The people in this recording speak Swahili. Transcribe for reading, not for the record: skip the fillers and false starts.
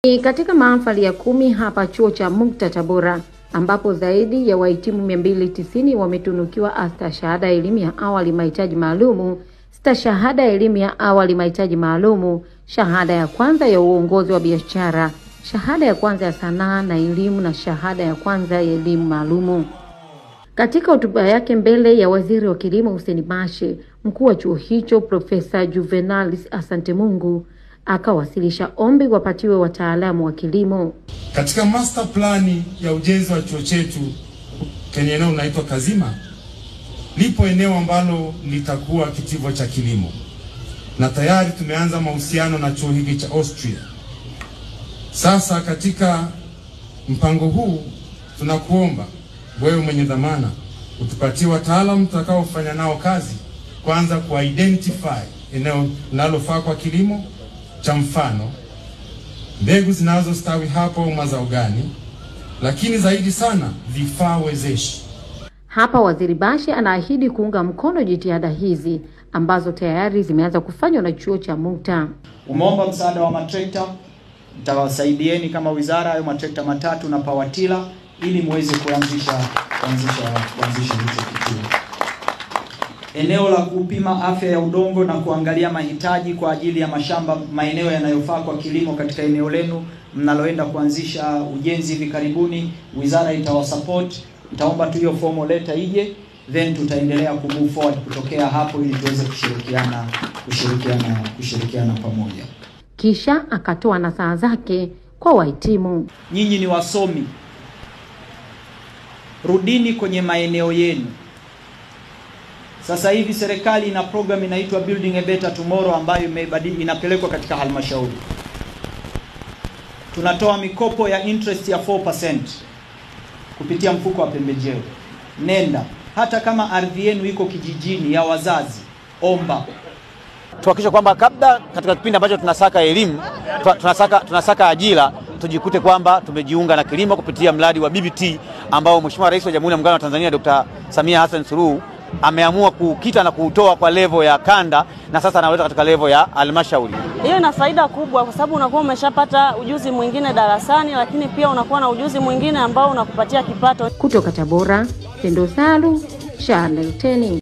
Ni katika mahafali ya 10 hapa chuo cha Mukta Tabora, ambapo zaidi ya wahitimu 290 wametunukiwa astashahada ya elimu ya awali mahitaji maalumu, stashahada ya elimu ya awali mahitaji maalumu, shahada ya kwanza ya uongozi wa biashara, shahada ya kwanza ya sanaa na elimu na shahada ya kwanza ya elimu maalumu. Katika hotuba yake mbele ya Waziri wa Kilimo Hussein Bashe, mkuu wa chuo hicho Profesa Juvenalis Asantemungu akawasilisha ombi wapatiwe wataalamu wa kilimo. Katika master plan ya ujenzi wa chuo chetu kwenye eneo linaloitwa Kazima, lipo eneo ambalo litakuwa kitivo cha kilimo. Na tayari tumeanza mahusiano na chuo hiki cha Austria. Sasa katika mpango huu tunakuomba wewe mwenye dhamana utupatie wataalamu tutakaofanya nao kazi, kwanza ku-identify eneo linalofaa kwa kilimo, cha mfano mbegu zinazostawi hapo mazao gani, lakini zaidi sana vifaa wezeshi. Hapa Waziri Bashe anaahidi kuunga mkono jitihada hizi ambazo tayari zimeanza kufanywa na chuo cha Mukta. Umeomba msaada wa matrekta, nitawasaidieni kama wizara hayo matrekta 3 na pawatila ili muweze kuanzisha hicho kituo. Eneo la kupima afya ya udongo na kuangalia mahitaji kwa ajili ya mashamba, maeneo yanayofaa kwa kilimo katika eneo lenu mnaloenda kuanzisha ujenzi hivi karibuni, wizara itawasupport. Nitaomba tu hiyo formal letter ije, then tutaendelea kumove forward kutokea hapo ili tuweze kushirikiana pamoja. Kisha akatoa nasaha zake kwa wahitimu. Nyinyi ni wasomi, rudini kwenye maeneo yenu. Sasa hivi serikali ina program inaitwa Building a Better Tomorrow ambayo inapelekwa katika halmashauri. Tunatoa mikopo ya interest ya 4% kupitia mfuko wa pembejeo. Nenda hata kama ardhi yenu iko kijijini ya wazazi, omba. Tuhakikisha kwamba kabla katika kipindi ambacho tunasaka elimu, tunasaka ajira, tujikute kwamba tumejiunga na kilimo kupitia mradi wa BBT ambao Mheshimiwa Rais wa Jamhuri ya Muungano wa Tanzania Dr. Samia Hassan Suluhu ameamua kukita na kutoa kwa level ya kanda na sasa analeta katika level ya halmashauri. Hiyo ina faida kubwa kwa sababu unakuwa umeshapata ujuzi mwingine darasani, lakini pia unakuwa na ujuzi mwingine ambao unakupatia kipato. Kutoka Tabora, Tendo Salu, Channel 10.